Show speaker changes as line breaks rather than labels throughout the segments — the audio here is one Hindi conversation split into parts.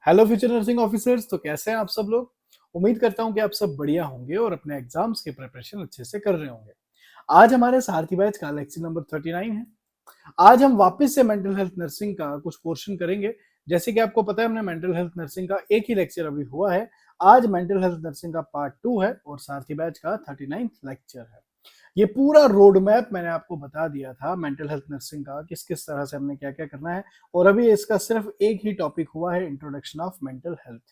हेलो फ्यूचर नर्सिंग ऑफिसर्स, तो कैसे हैं आप सब लोग। उम्मीद करता हूं कि आप सब बढ़िया होंगे और अपने एग्जाम्स की प्रिपरेशन अच्छे से कर रहे होंगे। आज हमारे सारथी बैच का लेक्चर नंबर 39 है। आज हम वापस से मेंटल हेल्थ नर्सिंग का कुछ पोर्शन करेंगे। जैसे कि आपको पता है, हमने मेंटल हेल्थ नर्सिंग का एक ही लेक्चर अभी हुआ है। आज मेंटल हेल्थ नर्सिंग का पार्ट 2 है और सारथी बैच का 39 लेक्चर है। ये पूरा रोड मैप मैंने आपको बता दिया था मेंटल हेल्थ नर्सिंग का, किस किस तरह से हमने क्या क्या करना है। और अभी इसका सिर्फ एक ही टॉपिक हुआ है, इंट्रोडक्शन ऑफ मेंटल हेल्थ।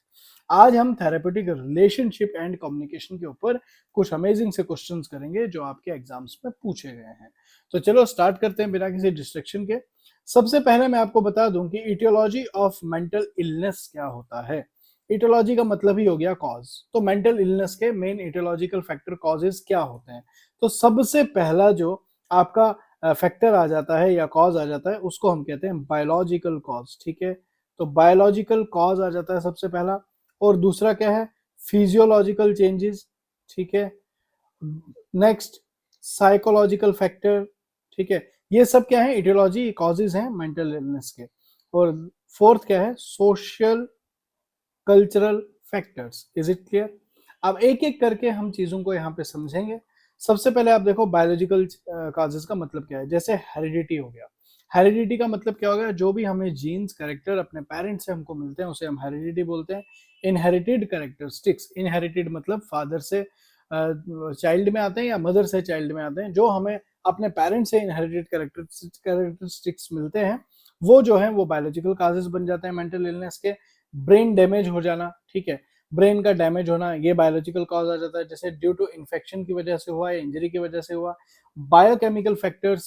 आज हम थेरेपेटिक रिलेशनशिप एंड कम्युनिकेशन के ऊपर कुछ अमेजिंग से क्वेश्चंस करेंगे जो आपके एग्जाम्स में पूछे गए हैं। तो चलो स्टार्ट करते हैं बिना किसी डिस्ट्रक्शन के। सबसे पहले मैं आपको बता दूं कि इटियोलॉजी ऑफ मेंटल इलनेस क्या होता है। इटियोलॉजी का मतलब ही हो गया कॉज। तो मेंटल इलनेस के मेन इटियोलॉजिकल फैक्टर कॉजेज क्या होते हैं। तो सबसे पहला जो आपका फैक्टर आ जाता है या कॉज आ जाता है, उसको हम कहते हैं बायोलॉजिकल कॉज। ठीक है, तो बायोलॉजिकल कॉज आ जाता है सबसे पहला। और दूसरा क्या है, फिजियोलॉजिकल चेंजेस। ठीक है, नेक्स्ट साइकोलॉजिकल फैक्टर। ठीक है, ये सब क्या है, इटियोलॉजी कॉजेज हैं मेंटल इलनेस के। और फोर्थ क्या है, social cultural factors. Is it clear. अब एक एक करके हम चीजों को यहाँ पे समझेंगे। सबसे पहले आप देखो बायोलॉजिकल कॉजेज का मतलब क्या है। जैसे हेरिडिटी हो गया। हेरिडिटी का मतलब क्या हो गया, जो भी हमें जीन्स कैरेक्टर अपने पेरेंट्स से हमको मिलते हैं उसे हम हेरिडिटी बोलते हैं। इनहेरिटेड कैरेक्टरिस्टिक्स, इनहेरिटेड मतलब फादर से चाइल्ड में आते हैं या मदर से चाइल्ड में आते हैं। जो हमें अपने पेरेंट्स से इनहेरिटेड कैरेक्टरिस्टिक्स मिलते हैं, वो जो है वो बायोलॉजिकल कॉजेज बन जाते हैं मेंटल इलनेस के। ब्रेन डैमेज हो जाना, ठीक है, ब्रेन का डैमेज होना, ये बायोलॉजिकल कॉज आ जाता है। जैसे ड्यू टू इन्फेक्शन की वजह से हुआ या इंजरी की वजह से हुआ। बायोकेमिकल फैक्टर्स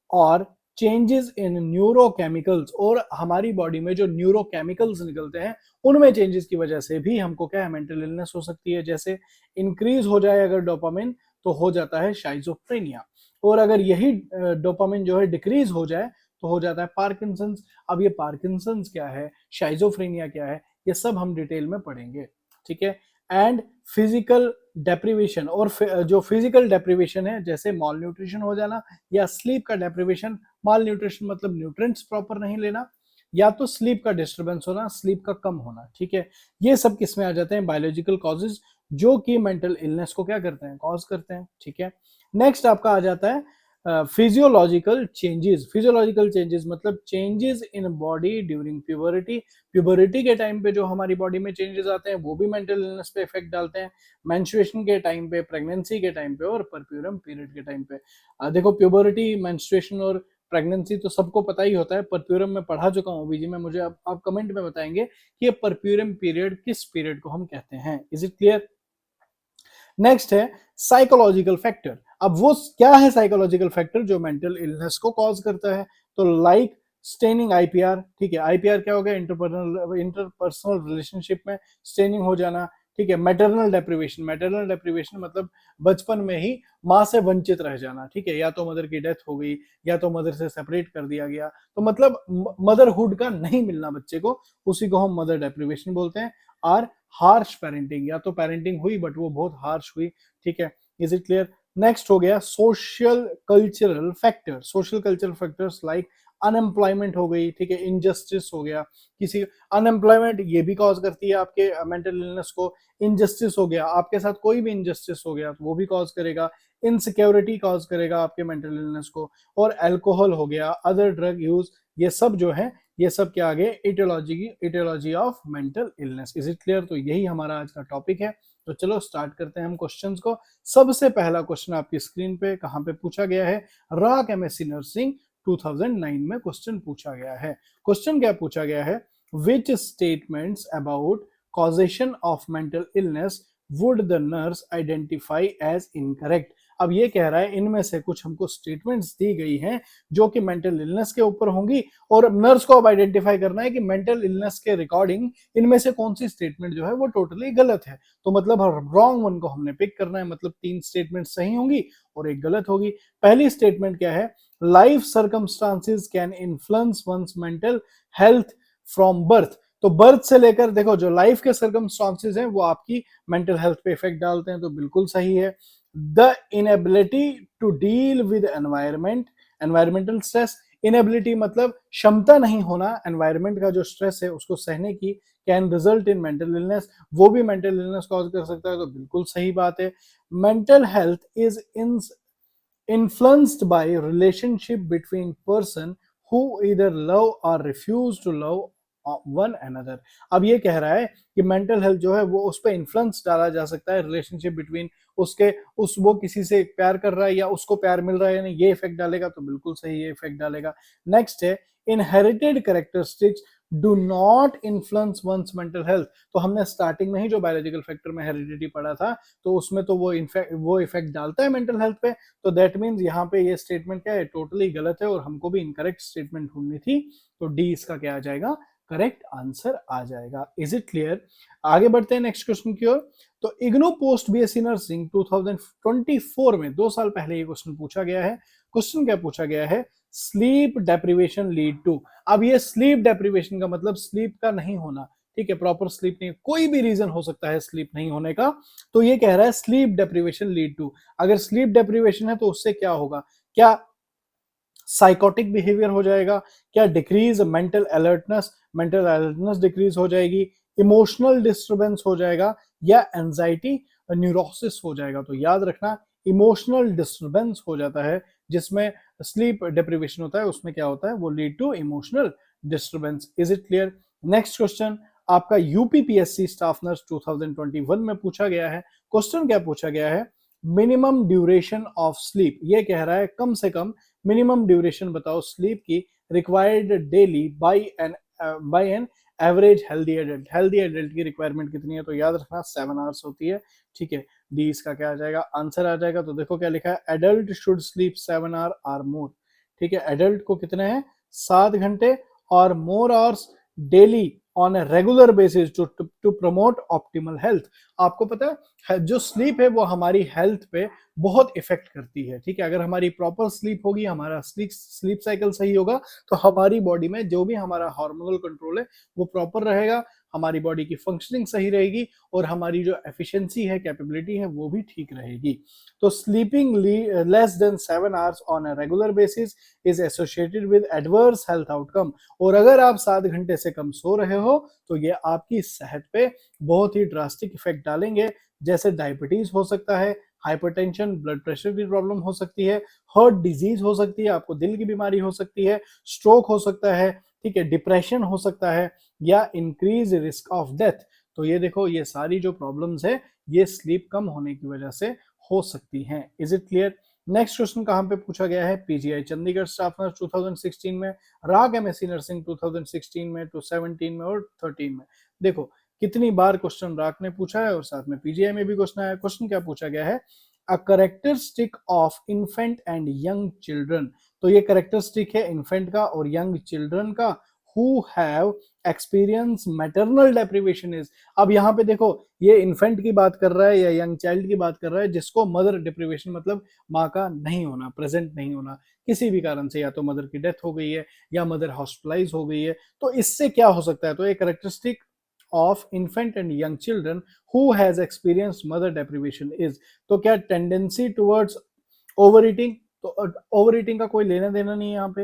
और चेंजेस इन न्यूरोकेमिकल्स, और हमारी बॉडी में जो न्यूरोकेमिकल्स निकलते हैं उनमें चेंजेस की वजह से भी हमको क्या है, मेंटल इलनेस हो सकती है। जैसे इंक्रीज हो जाए अगर डोपामिन, तो हो जाता है शाइजोफ्रेनिया। और अगर यही डोपामिन जो है डिक्रीज हो जाए, तो हो जाता है पार्किंसंस। अब ये पार्किंसंस क्या है, शाइजोफ्रेनिया क्या है, ये सब हम डिटेल में पढ़ेंगे। ठीक है, एंड फिजिकल डेप्रीवेशन, और जो फिजिकल डेप्रीवेशन है, जैसे मॉल न्यूट्रिशन हो जाना या स्लीप का डेप्रीवेशन। मॉल न्यूट्रिशन मतलब न्यूट्रिएंट्स प्रॉपर नहीं लेना, या तो स्लीप का डिस्टर्बेंस होना, स्लीप का कम होना। ठीक है, ये सब किस में आ जाते हैं, बायोलॉजिकल कॉजेज, जो कि मेंटल इलनेस को क्या करते हैं, कॉज करते हैं। ठीक है, नेक्स्ट आपका आ जाता है फिजियोलॉजिकल चेंजेस। फिजियोलॉजिकल चेंजेस मतलब चेंजेस इन बॉडी ड्यूरिंग प्यूबरिटी। प्यूबरिटी के टाइम पे जो हमारी बॉडी में चेंजेस आते हैं वो भी मेंटल इलनेस पे इफेक्ट डालते हैं। मेंस्ट्रुएशन के टाइम पे, प्रेगनेंसी के टाइम पे और परप्यूरम पीरियड के टाइम पे। देखो प्यूबरिटी, मेंस्ट्रुएशन और प्रेगनेंसी तो सबको पता ही होता है। परप्यूरम में पढ़ा चुका हूँ बीजी में, मुझे आप कमेंट में बताएंगे कि ये परप्यूरम पीरियड किस पीरियड को हम कहते हैं। Is it clear. नेक्स्ट है साइकोलॉजिकल फैक्टर। अब वो क्या है साइकोलॉजिकल फैक्टर जो मेंटल इलनेस को कॉज करता है। तो लाइक स्टेनिंग, आईपीआर। ठीक है, आईपीआर क्या हो गया, इंटरपर्सनल रिलेशनशिप में स्टेनिंग हो जाना। ठीक है, मैटरनल डेप्रिवेशन। मैटरनल डेप्रिवेशन मतलब बचपन में ही माँ से वंचित रह जाना। ठीक है, या तो मदर की डेथ हो गई या तो मदर से सेपरेट कर दिया गया, तो मतलब मदरहुड का नहीं मिलना बच्चे को, उसी को हम मदर डेप्रिवेशन बोलते हैं। और हार्श पेरेंटिंग, या तो पेरेंटिंग हुई बट वो बहुत हार्श हुई। ठीक है, इज इट क्लियर। नेक्स्ट हो गया social cultural factor. Social cultural factors like unemployment हो गई, ठीक है, इनजस्टिस हो गया किसी, अनएम्प्लॉयमेंट ये भी कॉज करती है आपके मेंटल इलनेस को। इनजस्टिस हो गया, आपके साथ कोई भी इनजस्टिस हो गया तो वो भी कॉज करेगा। इनसिक्योरिटी कॉज करेगा आपके मेंटल इलनेस को। और अल्कोहल हो गया, अदर ड्रग यूज, ये सब जो है, ये सब क्या आ गए, aetiology of mental illness. Is it clear. तो यही हमारा आज का टॉपिक है। तो चलो स्टार्ट करते हैं हम क्वेश्चंस को। सबसे पहला क्वेश्चन आपकी स्क्रीन पे कहां पे पूछा गया है, राक एमएससी नर्सिंग 2009 में क्वेश्चन पूछा गया है। क्वेश्चन क्या पूछा गया है, which statements about causation of mental illness would the nurse identify as incorrect. अब ये कह रहा है इनमें से कुछ हमको स्टेटमेंट्स दी गई हैं जो कि मेंटल इलनेस के ऊपर होंगी, और नर्स को अब आइडेंटिफाई करना है कि मेंटल इलनेस के रिकॉर्डिंग इनमें से कौन सी स्टेटमेंट जो है वो टोटली गलत है। तो मतलब रॉन्ग वन को हमने पिक करना है। मतलब 3 स्टेटमेंट सही होंगी और एक गलत होगी। पहली स्टेटमेंट क्या है, life circumstances can influence one's mental health from birth. तो बर्थ से लेकर देखो जो लाइफ के सर्कमस्टांसेस हैं वो आपकी मेंटल हेल्थ पे इफेक्ट डालते हैं, तो बिल्कुल सही है। The inability to deal with environment, environmental stress, inability मतलब क्षमता नहीं होना एनवायरनमेंट का जो स्ट्रेस है उसको सहने की, can result in mental illness, वो भी मेंटल इलनेस कॉज कर सकता है, तो बिल्कुल सही बात है। Mental health is in influenced by relationship between person who either love or refuse to love one another. अब ये कह रहा है कि मेंटल हेल्थ जो है वो उस पर इन्फ्लुएंस डाला जा सकता है, रिलेशनशिप बिटवीन उसके उस वो किसी से प्यार कर रहा है या उसको प्यार मिल रहा है, यानी ये इफेक्ट डालेगा, तो बिल्कुल सही ये इफेक्ट डालेगा। नेक्स्ट है inherited characteristics do not influence one's mental health. तो हमने स्टार्टिंग में ही जो बायोलॉजिकल फैक्टर में हेरिडिटी पढ़ा था, तो उसमें तो वो इफेक्ट डालता है मेंटल हेल्थ पे, तो दैट मीन्स यहाँ पे ये स्टेटमेंट क्या है, टोटली गलत है और हमको भी इनकरेक्ट स्टेटमेंट ढूंढनी थी, तो डी इसका क्या आ जाएगा, करेक्ट आंसर आ जाएगा। Is it clear? आगे बढ़ते हैं नेक्स्ट क्वेश्चन की ओर। तो इग्नू पोस्ट बीएससी नर्सिंग 2024 में 2 साल पहले ये क्वेश्चन पूछा गया है। क्वेश्चन क्या पूछा गया है, स्लीप डेप्रिवेशन लीड टू। अब ये स्लीप डेप्रिवेशन का मतलब स्लीप का नहीं होना, ठीक है, प्रॉपर स्लीप नहीं, कोई भी रीजन हो सकता है स्लीप नहीं होने का, तो ये कह रहा है स्लीप डेप्रिवेशन लीड टू। अगर स्लीप डेप्रिवेशन है तो उससे क्या होगा, क्या साइकोटिक बिहेवियर हो जाएगा, क्या डिक्रीज मेंटल अलर्टनेस डिक्रीज हो जाएगी, इमोशनल डिस्टर्बेंस हो जाएगा, या एंजाइटी न्यूरोसिस हो जाएगा। तो याद रखना इमोशनल डिस्टर्बेंस हो जाता है, जिसमें स्लीप डिप्रिवेशन होता है उसमें क्या होता है, वो lead to emotional disturbance. Is it clear? Next question आपका यूपीपीएससी स्टाफ नर्स 2021 में पूछा गया है। क्वेश्चन क्या पूछा गया है, मिनिमम ड्यूरेशन ऑफ स्लीप, ये कह रहा है कम से कम मिनिमम ड्यूरेशन बताओ स्लीप की required daily by an average healthy adult. Healthy adult की रिक्वायरमेंट कितनी है, तो याद रखना 7 आवर्स होती है, ठीक है। डी इसका क्या आ जाएगा, आंसर आ जाएगा। तो देखो क्या लिखा है, एडल्ट शुड स्लीप 7 आवर और मोर, ठीक है। एडल्ट को कितने हैं, 7 घंटे और more hours daily on a regular basis to promote optimal health. आपको पता है जो स्लीप है वो हमारी हेल्थ पे बहुत इफेक्ट करती है, ठीक है। अगर हमारी प्रॉपर स्लीप होगी, हमारा स्लीप साइकिल सही होगा, तो हमारी बॉडी में जो भी हमारा हार्मोनल कंट्रोल है वो प्रॉपर रहेगा, हमारी बॉडी की फंक्शनिंग सही रहेगी और हमारी जो एफिशिएंसी है, कैपेबिलिटी है, वो भी ठीक रहेगी। तो sleeping less than 7 hours on a regular basis is associated with adverse health outcome. और अगर आप 7 घंटे से कम सो रहे हो तो ये आपकी सेहत पे बहुत ही ड्रास्टिक इफेक्ट डालेंगे, जैसे डायबिटीज हो सकता है, हाइपरटेंशन, ब्लड प्रेशर की प्रॉब्लम हो सकती है, हार्ट डिजीज हो सकती है, आपको दिल की बीमारी हो सकती है, स्ट्रोक हो सकता है, ठीक है, डिप्रेशन हो सकता है, या इंक्रीज रिस्क ऑफ डेथ। तो ये देखो ये सारी जो प्रॉब्लम्स है ये स्लीप कम होने की वजह से हो सकती हैं। Is it clear? Next question कहां पे पूछा गया है, पीजीआई चंडीगढ़ स्टाफ नर्स 2016 में, राग एमएससी नर्सिंग 2016 में, 2017 में और 13 में। देखो कितनी बार क्वेश्चन राग ने पूछा है और साथ में पीजीआई में भी क्वेश्चन आया। क्वेश्चन क्या पूछा गया है, a characteristic of infant and young children. तो ये करेक्टरिस्टिक है इन्फेंट का और यंग चिल्ड्रन का, who have experienced maternal deprivation is। अब यहाँ पे देखो ये इन्फेंट की बात कर रहा है या यंग चाइल्ड की बात कर रहा है जिसको मदर डिप्रिवेशन मतलब माँ का नहीं होना, प्रेजेंट नहीं होना किसी भी कारण से, या तो मदर की डेथ हो गई है या मदर हॉस्पिटलाइज हो गई है, तो इससे क्या हो सकता है, तो एक characteristic of infant and young children who has experience mother deprivation is. तो क्या टेंडेंसी टुवर्ड्स ओवर ईटिंग, तो ओवर ईटिंग का कोई लेना देना नहीं है यहाँ पे।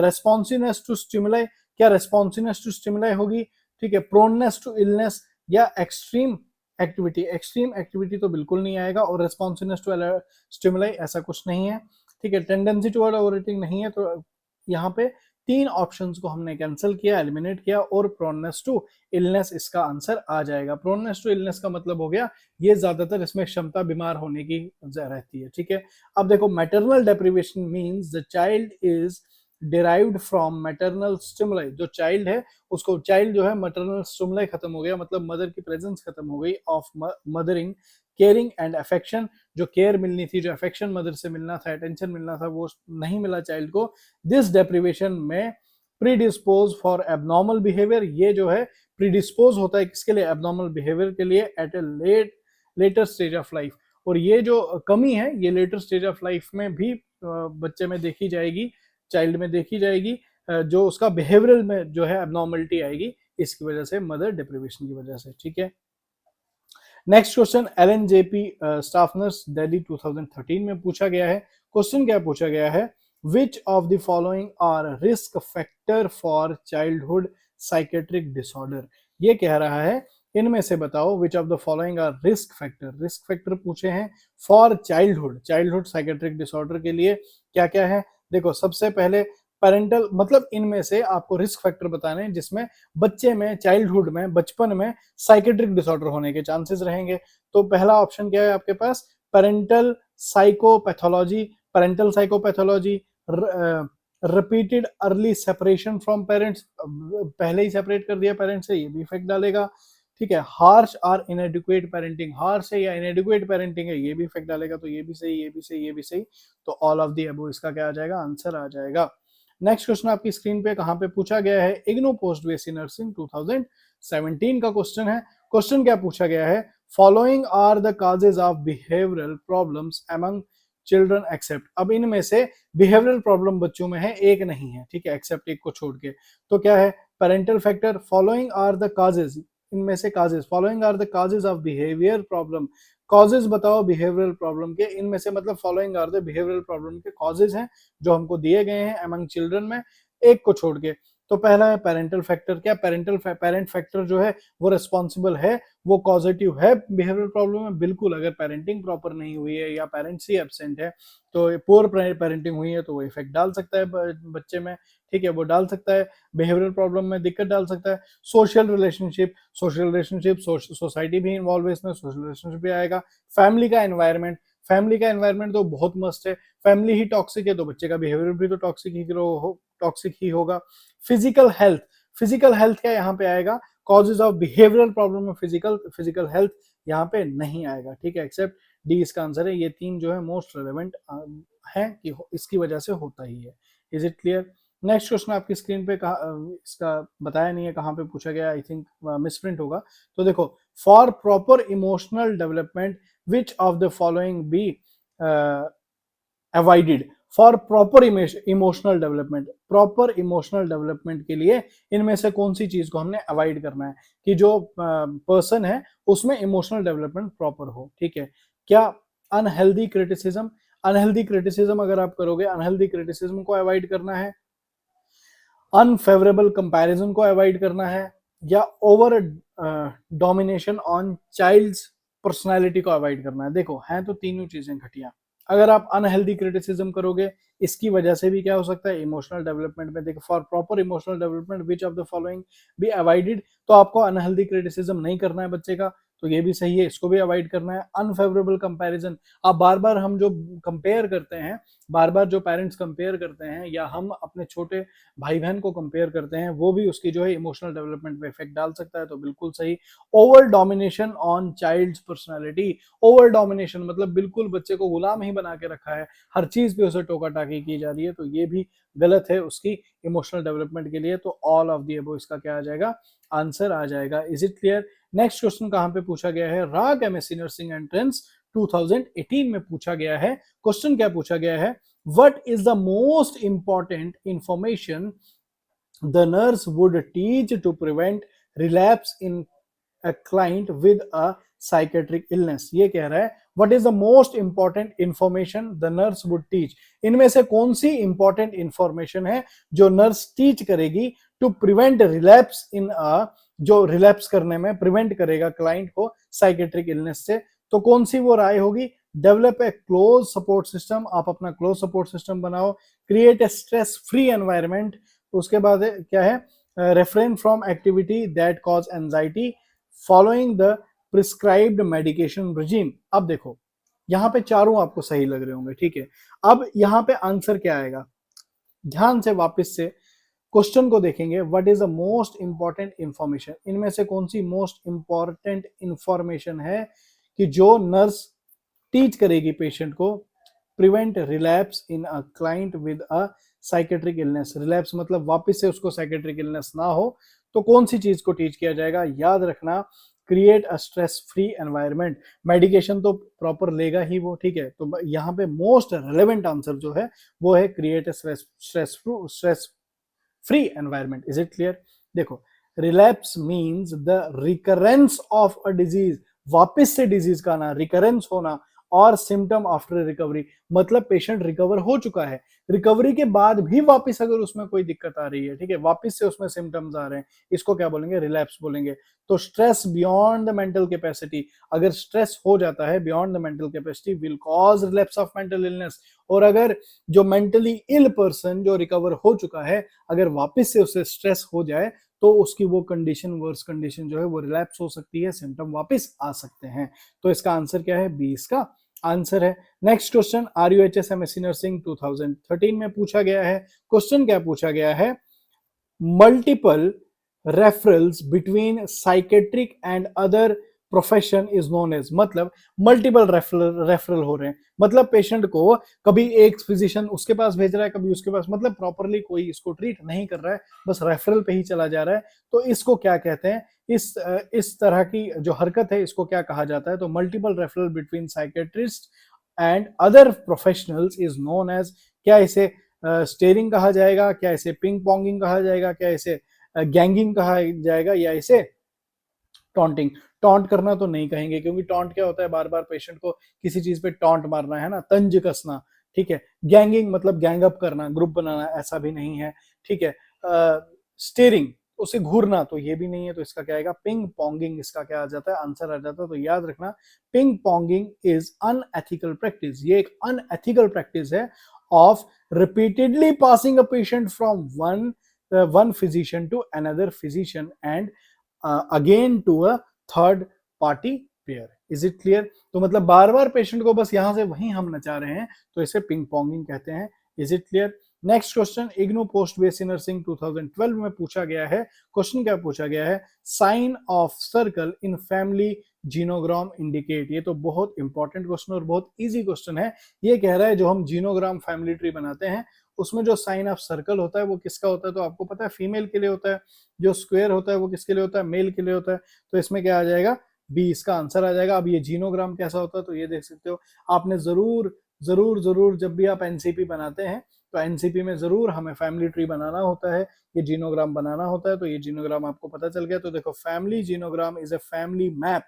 रेस्पॉन्सिवनेस टू स्टिमुलाई, क्या रेस्पॉन्सिवनेस टू स्टिमुलाई होगी, ठीक है। प्रोननेस टू इलनेस या एक्सट्रीम एक्टिविटी, एक्सट्रीम एक्टिविटी तो बिल्कुल नहीं आएगा, और रेस्पॉन्सिवनेस टू स्टिमुलाई ऐसा कुछ नहीं है, ठीक है। टेंडेंसी टुवर्ड ओवर ईटिंग नहीं है, तो यहाँ पे 3 ऑप्शंस को हमने कैंसिल किया, एलिमिनेट किया, और प्रोननेस टू इलनेस इसका आंसर आ जाएगा। प्रोननेस टू इलनेस का मतलब हो गया ये ज्यादातर इसमें क्षमता बीमार होने की रहती है, ठीक है। अब देखो maternal deprivation means the child is derived from maternal stimuli, जो चाइल्ड है उसको, चाइल्ड जो है मैटरनल स्टिमुलाई खत्म हो गया मतलब मदर की प्रेजेंस खत्म हो गई, of mothering caring and affection, जो केयर मिलनी थी, जो अफेक्शन मदर से मिलना था, अटेंशन मिलना था, वो नहीं मिला चाइल्ड को। दिस डेप्रिवेशन में प्रीडिस्पोज फॉर एबनॉर्मल बिहेवियर, ये जो है प्रीडिस्पोज होता है किसके लिए, एबनॉर्मल बिहेवियर के लिए, at a later stage of life. और ये जो कमी है ये लेटर स्टेज ऑफ लाइफ में भी बच्चे में देखी जाएगी, चाइल्ड में देखी जाएगी, जो उसका बिहेवियरल में जो है एबनॉर्मलिटी आएगी इसकी वजह से, मदर डिप्रिवेशन की वजह से, ठीक है। Next question LNJP staff nurse Delhi 2013 में पूछा गया है। क्वेश्चन क्या पूछा गया है, which of the following are risk factor for childhood psychiatric disorder. ये कह रहा है इनमें से बताओ which of the following are risk factor पूछे हैं फॉर चाइल्डहुड साइकेट्रिक डिसऑर्डर के लिए क्या क्या है। देखो सबसे पहले पेरेंटल, मतलब इनमें से आपको रिस्क फैक्टर बताने हैं जिसमें बच्चे में, चाइल्डहुड में, बचपन में साइकेट्रिक डिसऑर्डर होने के चांसेस रहेंगे। तो पहला ऑप्शन क्या है आपके पास, parental psychopathology, parental psychopathology, repeated early separation from parents, पहले ही सेपरेट कर दिया पेरेंट्स से, ये भी इफेक्ट डालेगा। ठीक है, हार्श और इनएडिक्वेट पेरेंटिंग, हार्श है या इनएडिक्वेट पेरेंटिंग है, ये भी इफेक्ट डालेगा। तो ये भी सही, ये भी सही, ये भी सही। तो ऑल ऑफ दी अबव इसका क्या आ जाएगा, आंसर आ जाएगा। नेक्स्ट क्वेश्चन आपकी स्क्रीन पे कहां पे पूछा गया है, इग्नू पोस्ट बेसी नर्सिंग 2017 का क्वेश्चन है। क्वेश्चन क्या पूछा गया है, following are the causes of behavioural problems among children except. अब इनमें से बिहेवियरल प्रॉब्लम बच्चों में है, एक नहीं है, ठीक है, एक्सेप्ट एक को छोड़ के। तो क्या है, parental factor, following are the causes, इनमें से causes, following are the causes of behaviour problem, causes बताओ बिहेवियरल प्रॉब्लम के, इनमें से मतलब following are the behavioural problem के कॉजेज हैं जो हमको दिए गए हैं अमंग चिल्ड्रन में, एक को छोड़ के। तो पहला है पेरेंटल फैक्टर। क्या पेरेंट फैक्टर जो है वो रिस्पॉन्सिबल है, वो कॉजेटिव है बिहेवियरल प्रॉब्लम में? बिल्कुल। अगर पेरेंटिंग प्रॉपर नहीं हुई है या पेरेंट्स ही एब्सेंट है, तो पुअर पेरेंटिंग हुई है तो वो इफेक्ट डाल सकता है बच्चे में, ठीक है, वो डाल सकता है, बिहेवियरल प्रॉब्लम में दिक्कत डाल सकता है। सोशल रिलेशनशिप, सोसाइटी भी इन्वॉल्व है इसमें, सोशल रिलेशनशिप भी आएगा। फैमिली का एनवायरनमेंट तो बहुत मस्त है, फैमिली ही टॉक्सिक है तो बच्चे का बिहेवियर भी तो टॉक्सिक ही होगा। फिजिकल हेल्थ क्या यहाँ पे आएगा, कॉजेज ऑफ बिहेवियरल प्रॉब्लम में फिजिकल हेल्थ यहाँ पे नहीं आएगा, ठीक है, एक्सेप्ट डी इसका आंसर है। ये तीन जो है मोस्ट रेलेवेंट है कि इसकी वजह से होता ही है। Is it clear? Next question आपकी स्क्रीन पे इसका बताया नहीं है कहाँ पे पूछा गया, आई थिंक मिसप्रिंट होगा। तो देखो, for proper emotional development which of the following be avoided. For proper emotional development के लिए इनमें से कौन सी चीज को हमने अवॉइड करना है कि जो पर्सन है उसमें इमोशनल डेवलपमेंट प्रॉपर हो, ठीक है। क्या अनहेल्दी क्रिटिसिज्म अगर आप करोगे, अनहेल्दी क्रिटिसिज्म को अवॉइड करना है, अनफेवरेबल कंपैरिजन को अवॉइड करना है, या over domination on child's personality को अवॉइड करना है। देखो, हैं तो तीनों चीजें घटिया। अगर आप अनहेल्दी क्रिटिसिज्म करोगे, इसकी वजह से भी क्या हो सकता है, इमोशनल डेवलपमेंट में, देखो, for proper emotional development which of the following be avoided, तो आपको अनहेल्दी क्रिटिसिज्म नहीं करना है बच्चे का, तो ये भी सही है, इसको भी अवॉइड करना है। अनफेवरेबल कंपैरिजन, अब बार बार हम जो कंपेयर करते हैं, बार बार जो पेरेंट्स कंपेयर करते हैं या हम अपने छोटे भाई बहन को कंपेयर करते हैं, वो भी उसकी जो है इमोशनल डेवलपमेंट पे इफेक्ट डाल सकता है, तो बिल्कुल सही। Over domination on child's personality, over domination मतलब बिल्कुल बच्चे को गुलाम ही बना के रखा है, हर चीज पे उसे टोका टाकी की जा रही है, तो ये भी गलत है उसकी इमोशनल डेवलपमेंट के लिए। तो ऑल ऑफ दी अबव इसका क्या आ जाएगा, आंसर आ जाएगा। Is it clear? Next question कहां पे पूछा गया है, राग एमएससी नर्सिंग एंट्रेंस 2018 में पूछा गया है। क्वेश्चन क्या पूछा गया है, what is the most important information the nurse would teach to prevent relapse in a client with a psychiatric illness? ये कह रहा है what is the most important information the nurse would teach, इनमें से कौन सी इंपॉर्टेंट इंफॉर्मेशन है जो नर्स टीच करेगी टू प्रिवेंट रिलैप्स इन अ, जो रिलैप्स करने में प्रिवेंट करेगा क्लाइंट को साइकेट्रिक इलनेस से। तो कौन सी वो राय होगी, develop a close support system, आप अपना क्लोज सपोर्ट सिस्टम बनाओ, create a stress free environment, उसके बाद क्या है, refrain from activity that cause anxiety, following the prescribed medication regime. अब देखो, यहाँ पे चारों आपको सही लग रहे होंगे, ठीक है। अब यहाँ पे आंसर क्या आएगा, ध्यान से वापस से क्वेश्चन को देखेंगे, what is the most important information, इनमें से कौन सी मोस्ट इंपॉर्टेंट इंफॉर्मेशन है कि जो नर्स टीच करेगी पेशेंट को, prevent relapse in a client with a psychiatric illness, relapse मतलब वापस से उसको साइकेट्रिक इलनेस ना हो, तो कौन सी चीज को टीच किया जाएगा, याद रखना, create a stress free environment. Medication तो प्रॉपर लेगा ही वो, ठीक है, तो यहाँ पे मोस्ट रेलेवेंट आंसर जो है वो है create a stress free environment. Is it clear? देखो, relapse means the recurrence of a disease, वापस से डिजीज का आना, रिकरेंस होना और सिम्टम आफ्टर रिकवरी, मतलब पेशेंट रिकवर हो चुका है, रिकवरी के बाद भी वापस अगर उसमें कोई दिक्कत आ रही है, ठीक है, वापस से उसमें सिम्टम्स आ रहे हैं, इसको क्या बोलेंगे, रिलैप्स बोलेंगे। तो stress beyond the mental capacity, अगर स्ट्रेस हो जाता है beyond the mental capacity will cause relapse of mental illness. और अगर जो मेंटली इल पर्सन जो रिकवर हो चुका है, अगर वापस से उसे स्ट्रेस हो जाए तो उसकी वो कंडीशन, वर्स कंडीशन जो है वो रिलैप्स हो सकती है, सिम्टम वापस आ सकते हैं। तो इसका आंसर क्या है, बी इसका आंसर है। Next question RUHS MSc nursing 2013 में पूछा गया है। क्वेश्चन क्या पूछा गया है, multiple referrals between psychiatric and other profession is known as, मतलब मल्टीपल रेफरल हो रहे हैं, मतलब पेशेंट को कभी एक फिजिशियन उसके पास भेज रहा है, कभी उसके पास, मतलब प्रॉपरली कोई इसको ट्रीट नहीं कर रहा है, बस रेफरल पे ही चला जा रहा है। तो इसको क्या कहते हैं, इस तरह की जो हरकत है इसको क्या कहा जाता है, तो multiple referral between psychiatrist and other professionals is known as, क्या इसे स्टेरिंग कहा जाएगा, क्या इसे पिंग पोंगिंग कहा जाएगा, क्या इसे गैंगिंग कहा जाएगा, या इसे टॉन्टिंग। टॉन्ट करना तो नहीं कहेंगे, क्योंकि टॉन्ट क्या होता है, बार बार पेशेंट को किसी चीज पे टॉन्ट मारना है ना, तंज कसना, ठीक है। गैंगिंग मतलब गैंग अप करना, ग्रुप बनाना, ऐसा भी नहीं है, ठीक है। स्टेरिंग उसे घूरना, तो ये भी नहीं है, तो इसका क्या आएगा, पिंग पोंगिंग इसका क्या आ जाता है, आंसर आ जाता है। तो याद रखना, ping ponging is unethical practice, ये एक अनएथिकल प्रैक्टिस है of repeatedly passing a patient from one physician to another physician and again to a third party payer. Is it clear? तो मतलब बार बार पेशेंट को बस यहां से वहीं हम नचा रहे हैं, तो इसे पिंग पोंगिंग कहते हैं। Is it clear? Next question IGNOU post basic nursing 2012 में पूछा गया है। क्वेश्चन क्या पूछा गया है, sign of circle in family genogram indicate. ये तो बहुत इंपॉर्टेंट क्वेश्चन और बहुत इजी क्वेश्चन है। ये कह रहा है जो हम जीनोग्राम फैमिली ट्री बनाते हैं उसमें जो साइन ऑफ सर्कल होता है वो किसका होता है, तो आपको पता है फीमेल के लिए होता है। जो स्क्वायर होता है वो किसके लिए होता है, मेल के लिए होता है। तो इसमें क्या आ जाएगा, बी इसका आंसर आ जाएगा। अब ये जीनोग्राम कैसा होता है, तो ये देख सकते हो, आपने जरूर जरूर जरूर जब भी आप एनसीपी बनाते हैं तो एनसीपी में जरूर हमें फैमिली ट्री बनाना होता है, ये जीनोग्राम बनाना होता है। तो ये जीनोग्राम आपको पता चल गया। तो देखो, family genogram is a family map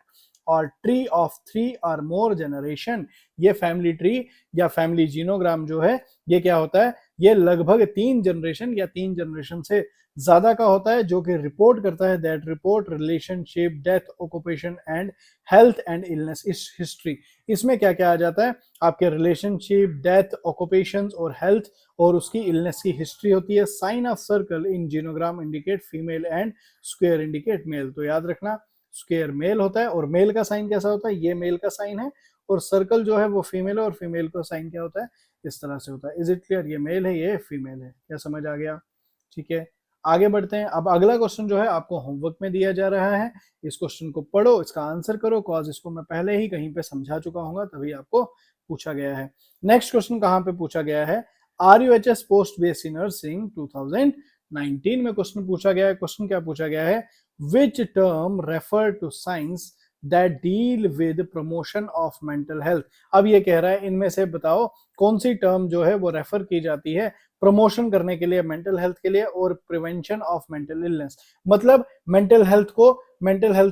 और ट्री ऑफ 3 और मोर जनरेशन। ये फैमिली ट्री या फैमिली जीनोग्राम जो है ये क्या होता है, ये लगभग 3 जनरेशन या 3 जनरेशन से ज्यादा का होता है, जो कि रिपोर्ट करता है, that report relationship death occupation and health and illness is history. इसमें क्या क्या आ जाता है, आपके रिलेशनशिप, डेथ, ऑक्यूपेशंस और हेल्थ और उसकी इलनेस की हिस्ट्री होती है। Sign of circle in genogram indicate female and square indicate male. तो याद रखना, स्क्वायर मेल होता है और मेल का साइन कैसा होता है, ये मेल का साइन है, और सर्कल जो है वो फीमेल है और फीमेल का साइन क्या होता है, इस तरह से होता है। Is it clear? ये मेल है, ये फीमेल है। क्या समझ आ गया? ठीक है, आगे बढ़ते हैं। अब अगला क्वेश्चन जो है आपको होमवर्क में दिया जा रहा है, इस क्वेश्चन को पढ़ो, इसका आंसर करो, कॉज इसको मैं पहले ही कहीं पे समझा चुका हूँ, तभी आपको पूछा गया है। नेक्स्ट क्वेश्चन कहाँ पे पूछा गया है, RUHS पोस्ट बेसिक नर्सिंग 2019 में क्वेश्चन पूछा गया है। क्वेश्चन क्या पूछा गया है, which term refer to science that deal with promotion of mental health. अब ये कह रहा है इनमें से बताओ कौन सी टर्म जो है वो रेफर की जाती है प्रमोशन करने के लिए मेंटल हेल्थ के लिए और प्रिवेंशन ऑफ मेंटल इलनेस। मतलब मेंटल हेल्थ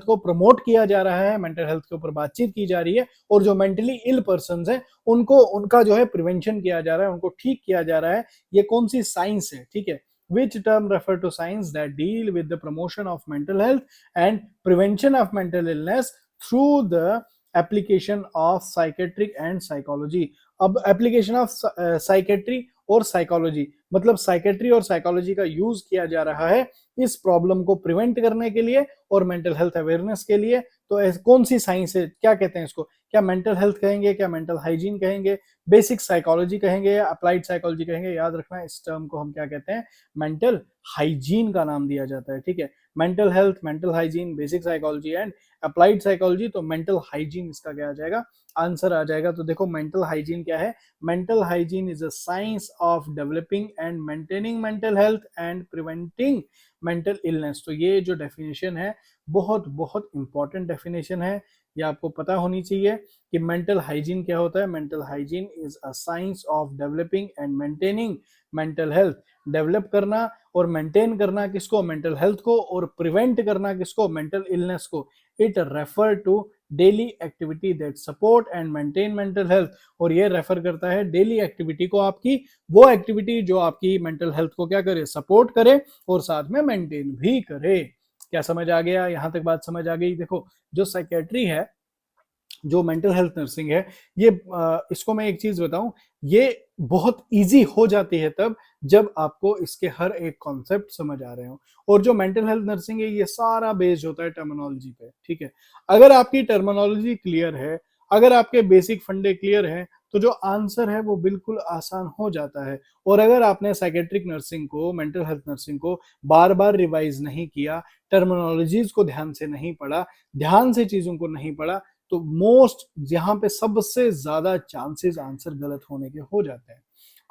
को प्रमोट किया जा रहा है, मेंटल हेल्थ के ऊपर बातचीत की जा रही है, और जो मेंटली इल पर्सन है उनको, उनका जो है प्रिवेंशन किया जा रहा है, उनको ठीक किया जा रहा है। ये कौन सी साइंस है, ठीक है। Which term refer to science that deal with the promotion of mental health and prevention of mental illness through the application of psychiatric and psychology। अब एप्लीकेशन ऑफ साइकेट्री और साइकोलॉजी, मतलब साइकेट्री और साइकोलॉजी का यूज किया जा रहा है इस प्रॉब्लम को प्रिवेंट करने के लिए और मेंटल हेल्थ अवेयरनेस के लिए। तो कौन सी साइंस है, क्या कहते हैं इसको, क्या मेंटल हेल्थ कहेंगे, क्या मेंटल हाइजीन कहेंगे, बेसिक साइकोलॉजी कहेंगे या अप्लाइड साइकोलॉजी कहेंगे। याद रखना इस टर्म को हम क्या कहते हैं, मेंटल हाइजीन का नाम दिया जाता है, ठीक है। Mental health, mental hygiene, basic psychology and applied psychology. तो मेंटल हाइजीन इसका क्या आ जाएगा, आंसर आ जाएगा। तो देखो, मेंटल हाइजीन क्या है, mental hygiene is a science of developing and maintaining mental health and preventing mental illness. तो ये जो डेफिनेशन है बहुत बहुत इंपॉर्टेंट डेफिनेशन है, ये आपको पता होनी चाहिए कि मेंटल हाइजीन क्या होता है। Mental hygiene is a science of developing and maintaining mental health. Develop करना और मेंटेन करना किसको, मेंटल हेल्थ को, और प्रिवेंट करना किसको, मेंटल इलनेस को। It refer to daily activity that support and maintain mental health, और ये रेफर करता है डेली एक्टिविटी को, आपकी वो एक्टिविटी जो आपकी मेंटल हेल्थ को क्या करे, सपोर्ट करे और साथ में मेंटेन भी करे। क्या समझ आ गया? यहां तक बात समझ आ गई? देखो, जो साइकेट्री है, जो मेंटल हेल्थ नर्सिंग है, ये इसको मैं एक चीज बताऊं, ये बहुत इजी हो जाती है तब जब आपको इसके हर एक कॉन्सेप्ट समझ आ रहे हो। और जो मेंटल हेल्थ नर्सिंग है, ये सारा बेस्ड होता है टर्मिनोलॉजी पे, ठीक है। अगर आपकी टर्मिनोलॉजी क्लियर है, अगर आपके बेसिक फंडे क्लियर है, तो जो आंसर है वो बिल्कुल आसान हो जाता है। और अगर आपने साइकेट्रिक नर्सिंग को, मेंटल हेल्थ नर्सिंग को बार बार रिवाइज नहीं किया, टर्मिनोलॉजीज को ध्यान से नहीं पढ़ा, ध्यान से चीजों को नहीं पढ़ा, तो मोस्ट यहाँ पे सबसे ज्यादा चांसेस आंसर गलत होने के हो जाते हैं।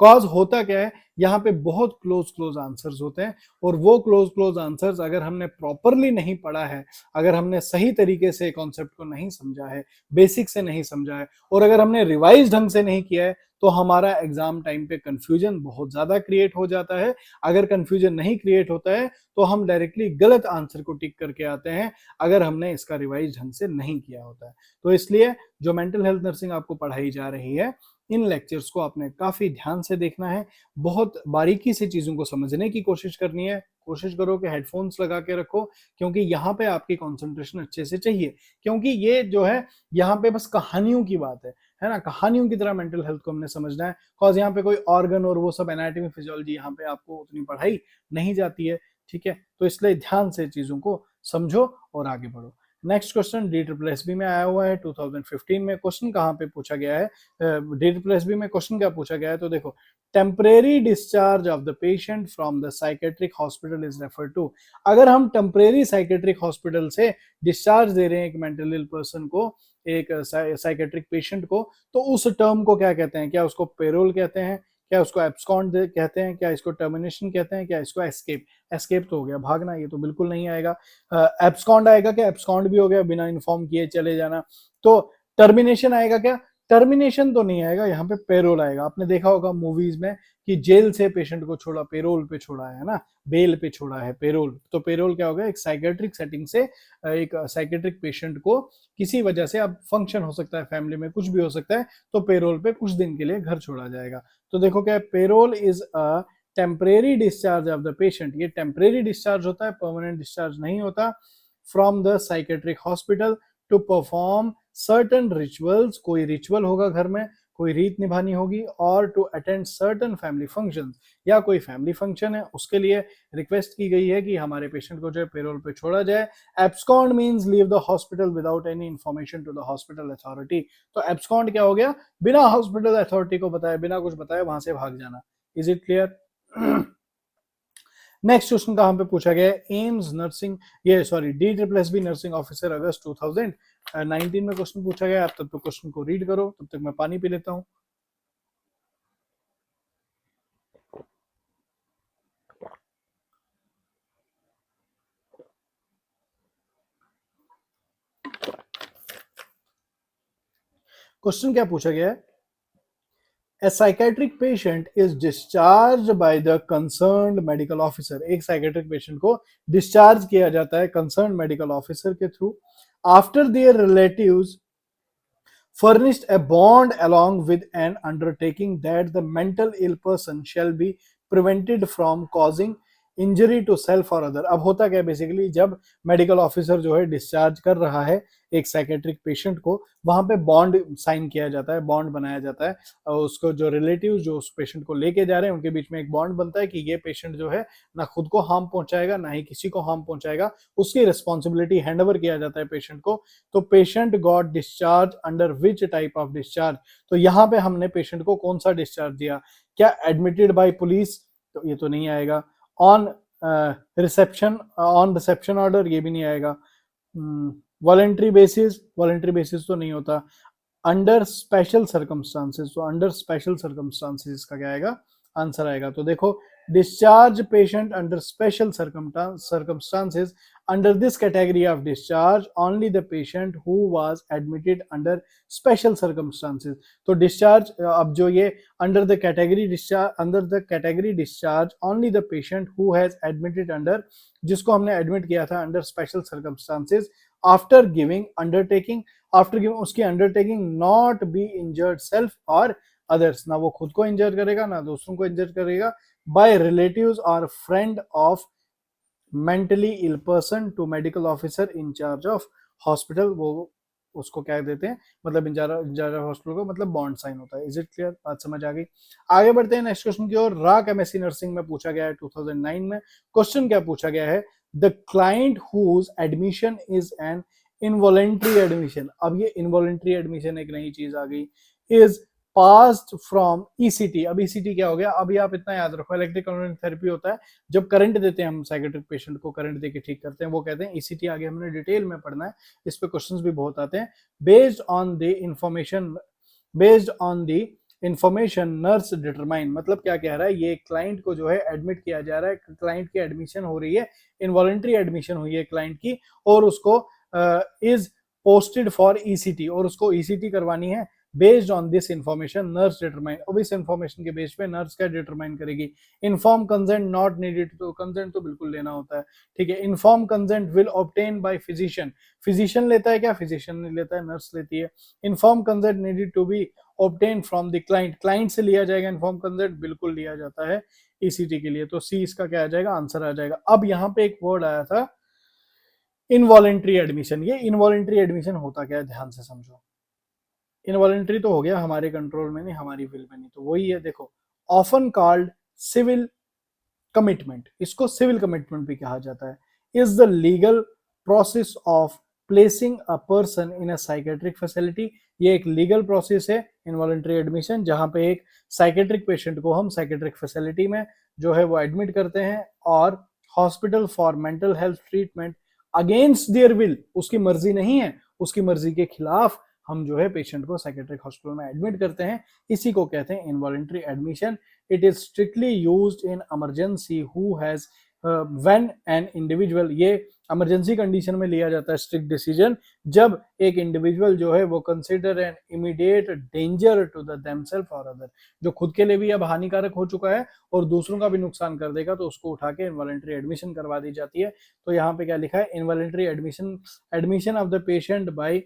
कॉज होता क्या है, यहाँ पे बहुत क्लोज क्लोज आंसर्स होते हैं, और वो क्लोज क्लोज आंसर्स अगर हमने प्रॉपरली नहीं पढ़ा है, अगर हमने सही तरीके से कॉन्सेप्ट को नहीं समझा है, बेसिक से नहीं समझा है, और अगर हमने रिवाइज ढंग से नहीं किया है, तो हमारा एग्जाम टाइम पे कंफ्यूजन बहुत ज्यादा क्रिएट हो जाता है। अगर कंफ्यूजन नहीं क्रिएट होता है, तो हम डायरेक्टली गलत आंसर को टिक करके आते हैं, अगर हमने इसका रिवाइज ढंग से नहीं किया होता है। तो इसलिए जो मेंटल हेल्थ नर्सिंग आपको पढ़ाई जा रही है, इन लेक्चर्स को आपने काफी ध्यान से देखना है, बहुत बारीकी से चीजों को समझने की कोशिश करनी है। कोशिश करो कि हेडफोन्स लगा के रखो, क्योंकि यहाँ पे आपकी कंसंट्रेशन अच्छे से चाहिए, क्योंकि ये जो है यहाँ पे बस कहानियों की बात है ना, कहानियों की तरह मेंटल हेल्थ को हमने समझना है। कॉज यहाँ पे कोई ऑर्गन और वो सब एनाटॉमी फिजियोलॉजी यहाँ पे आपको उतनी पढ़ाई नहीं जाती है, ठीक है। तो इसलिए ध्यान से चीजों को समझो और आगे बढ़ो। नेक्स्ट क्वेश्चन DSSB में आया हुआ है 2015 में। क्वेश्चन कहाँ पे पूछा गया है, DSSB में क्वेश्चन क्या पूछा गया है, तो देखो, temporary discharge of the patient from the psychiatric hospital is refer to. अगर हम टेम्परेरी साइकेट्रिक हॉस्पिटल से डिस्चार्ज दे रहे हैं एक मेंटल इल पर्सन को, एक साइकेट्रिक पेशेंट को, तो उस टर्म को क्या कहते हैं? क्या उसको पेरोल कहते हैं, क्या उसको एब्सकॉन्ड कहते हैं, क्या इसको टर्मिनेशन कहते हैं, क्या इसको एस्केप? एस्केप तो हो गया भागना, ये तो बिल्कुल नहीं आएगा। एब्सकॉन्ड आएगा क्या? एब्सकॉन्ड भी हो गया, बिना इन्फॉर्म किए चले जाना। तो टर्मिनेशन आएगा क्या? टर्मिनेशन तो नहीं आएगा, यहाँ पे पेरोल आएगा। आपने देखा होगा मूवीज में कि जेल से पेशेंट को छोड़ा, पेरोल पे छोड़ा है ना, बेल पे छोड़ा है, पेरोल। तो पेरोल क्या होगा? एक साइकेट्रिक सेटिंग से एक साइकेट्रिक पेशेंट को किसी वजह से, अब फंक्शन हो सकता है फैमिली में, कुछ भी हो सकता है, तो पेरोल पे कुछ दिन के लिए घर छोड़ा जाएगा। तो देखो क्या, parole is a temporary discharge of the patient. ये टेम्परेरी डिस्चार्ज होता है, परमानेंट डिस्चार्ज नहीं होता। From the psychiatric hospital to perform certain rituals, कोई रिचुअल होगा घर में, कोई रीत निभानी होगी, और to attend certain family functions, या कोई फैमिली फंक्शन है उसके लिए रिक्वेस्ट की गई है कि हमारे पेशेंट को जो है पेरोल पे छोड़ा जाए। Abscond means leave the hospital without any information to the hospital authority. तो एब्सकॉन्ड क्या हो गया? बिना हॉस्पिटल अथॉरिटी को बताए, बिना कुछ बताए वहां से भाग जाना। Is it clear? Next question कहां पे पूछा गया है? एम्स नर्सिंग, ये सॉरी DSSB नर्सिंग ऑफिसर अगस्त 2019 में क्वेश्चन पूछा गया। आप तब तक क्वेश्चन को रीड करो, तब तक मैं पानी पी लेता हूं। क्वेश्चन क्या पूछा गया है? A psychiatric patient is discharged by the concerned medical officer. एक psychiatric patient को discharge किया जाता है concerned medical officer के through after their relatives furnished a bond along with an undertaking that the mental ill person shall be prevented from causing injury to self और अदर। अब होता क्या है, बेसिकली जब मेडिकल ऑफिसर जो है डिस्चार्ज कर रहा है एक साइकेट्रिक पेशेंट को, वहां पे बॉन्ड साइन किया जाता है, बॉन्ड बनाया जाता है, और उसको जो रिलेटिव जो उस पेशेंट को लेके जा रहे हैं उनके बीच में एक बॉन्ड बनता है कि ये पेशेंट जो है ना खुद को हार्म पहुंचाएगा, ना ही किसी को हार्म पहुंचाएगा, उसकी रिस्पॉन्सिबिलिटी हैंडओवर किया जाता है पेशेंट को। तो patient got discharge under which type of discharge? तो यहाँ पे हमने पेशेंट को कौन सा डिस्चार्ज दिया? क्या एडमिटेड बाय पुलिस? तो ये तो नहीं आएगा। On reception, on reception order, ये भी नहीं आएगा। वॉलेंट्री बेसिस, वॉलेंट्री बेसिस तो नहीं होता। अंडर स्पेशल सर्कमस्टांसेस, तो अंडर स्पेशल सर्कमस्टांसेस का क्या आएगा? आंसर आएगा। तो देखो, discharge patient under special circumstances, under this category of discharge only the patient who was admitted under special circumstances। तो डिस्चार्ज, अब जो ये under the category discharge, under the category discharge only the patient who has admitted under, जिसको हमने एडमिट किया था under special circumstances, after giving undertaking, after giving उसकी undertaking not be injured self और अदर्स, ना वो खुद को इंजर करेगा ना दूसरों को इंजर करेगा, बाय रिलेटिव्स और friend of mentally ill person to medical officer in charge of hospital, वो उसको क्या देते हैं, मतलब इंचार्ज ऑफ हॉस्पिटल को मतलब बॉन्ड साइन होता है। इज इट क्लियर, बात समझ आ गई। आगे बढ़ते हैं नेक्स्ट क्वेश्चन की ओर। राक एमएससी नर्सिंग में पूछा गया है 2009 में। क्वेश्चन क्या पूछा गया है, the client whose admission is an involuntary admission, अब ये इनवॉलेंट्री एडमिशन एक नई चीज आ गई, इज पास्ड फ्रॉम ईसीटी। अब ईसीटी क्या हो गया, अभी आप इतना याद रखो, इलेक्ट्रिक थेरेपी होता है जब करंट देते हैं हम साइकेट्रिक पेशेंट को, करंट देके ठीक करते हैं, वो कहते हैं ईसीटी। आगे हमने डिटेल में पढ़ना है, इस पे क्वेश्चंस भी बहुत आते हैं। Based on the information, based on the information nurse determine, मतलब क्या कह रहा है, ये क्लाइंट को जो है एडमिट किया जा रहा है, क्लाइंट की एडमिशन हो रही है, इनवॉलेंट्री एडमिशन हुई है क्लाइंट की, और उसको इज पोस्टेड फॉर ईसीटी, और उसको ईसीटी करवानी है। Based on this information nurse determine, अब इस इंफॉर्मेशन के बेस पे नर्स क्या डिटरमाइन करेगी, इन्फॉर्म कंसेंट नॉट नीडेड, तो कंसेंट तो बिल्कुल लेना होता है, ठीक है। Inform consent will obtain bye physician, physician लेता है क्या, फिजिशियन नहीं लेता है, नर्स लेती है। Inform consent needed to be obtain from the client, client से लिया जाएगा इन्फॉर्म कंसेंट, बिल्कुल लिया जाता है ईसीटी के लिए, तो सी इसका क्या आ जाएगा, आंसर आ जाएगा। अब यहाँ पे एक वर्ड आया था इनवॉलेंट्री एडमिशन, ये इनवॉलेंट्री एडमिशन होता क्या है, ध्यान से समझो। इनवॉलेंट्री तो हो गया हमारे कंट्रोल में नहीं, हमारी विल में नहीं, तो वही है, देखो, ऑफन कॉल्ड सिविल कमिटमेंट, इसको सिविल कमिटमेंट भी कहा जाता है, is the legal process of placing a person in a psychiatric facility, ये एक लीगल प्रोसेस है इनवॉलेंट्री एडमिशन, जहां पे एक साइकेट्रिक पेशेंट को हम साइकेट्रिक फैसिलिटी में जो है वो एडमिट करते हैं, और hospital for mental health treatment against their will, उसकी मर्जी नहीं है, उसकी मर्जी के खिलाफ हम जो है पेशेंट को साइकेट्रिक हॉस्पिटल में एडमिट करते हैं, इसी को कहते हैं involuntary admission. It is strictly used in emergency who has when an individual, ये इमरजेंसी कंडीशन में लिया जाता है स्ट्रिक्ट डिसीजन, जब एक इंडिविजुअल जो है वो consider an immediate danger to the themselves और अदर, जो खुद के लिए भी अब हानिकारक हो चुका है और दूसरों का भी नुकसान कर देगा, तो उसको उठा के इनवॉलेंट्री एडमिशन करवा दी जाती है। तो यहाँ पे क्या लिखा है, involuntary admission, admission of the patient bye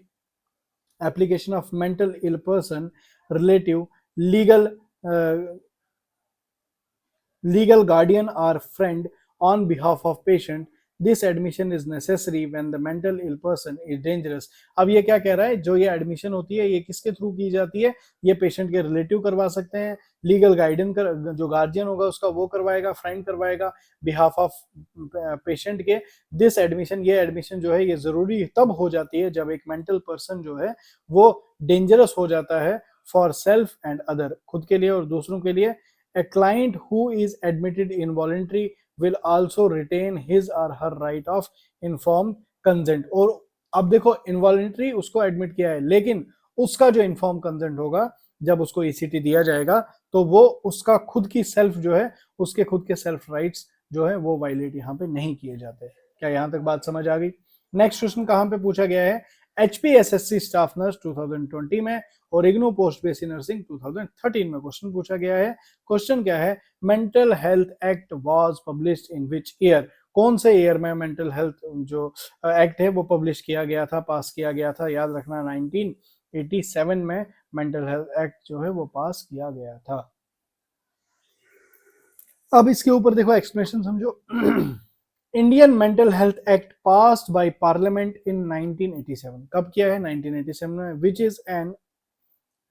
application of mental ill person relative legal legal guardian or friend on behalf of patient, this admission is necessary when the mental ill person is dangerous। अब ये क्या कह रहा है, जो ये एडमिशन होती है ये किसके थ्रू की जाती है, ये पेशेंट के रिलेटिव करवा सकते हैं, लीगल गाइडेंस कर, जो गार्जियन होगा उसका वो करवाएगा, फ्रेंड करवाएगा बिहाफ ऑफ पेशेंट के। दिस एडमिशन, ये एडमिशन जो है ये जरूरी तब हो जाती है जब एक मेंटल पर्सन जो है वो डेंजरस हो जाता है फॉर सेल्फ एंड अदर, खुद के लिए और दूसरों के लिए। A client who is admitted involuntary will also retain his or her right of informed consent। और अब देखो इनवॉलेंट्री उसको एडमिट किया है, लेकिन उसका जो इन्फॉर्म कंसेंट होगा जब उसको ईसीटी दिया जाएगा, तो वो उसका खुद की सेल्फ जो है, उसके खुद के सेल्फ राइट्स जो है वो वायलेट यहाँ पे नहीं किए जाते। क्या यहाँ तक बात समझ आ गई। नेक्स्ट क्वेश्चन कहाँ पे पूछा गया है, एचपीएसएससी स्टाफ नर्स 2020 में और इग्नू पोस्ट बेसिक नर्सिंग 2013 में क्वेश्चन पूछा गया है। क्वेश्चन क्या है, mental health act was published in which year, कौन से ईयर में मेंटल हेल्थ जो एक्ट है वो पब्लिश किया गया था, पास किया गया था, याद रखना 1987 में मेंटल हेल्थ एक्ट जो है वो पास किया गया था। अब इसके ऊपर देखो एक्सप्लेनेशन समझो। Indian mental health act passed by parliament in 1987, कब किया है, 1987 में, which is an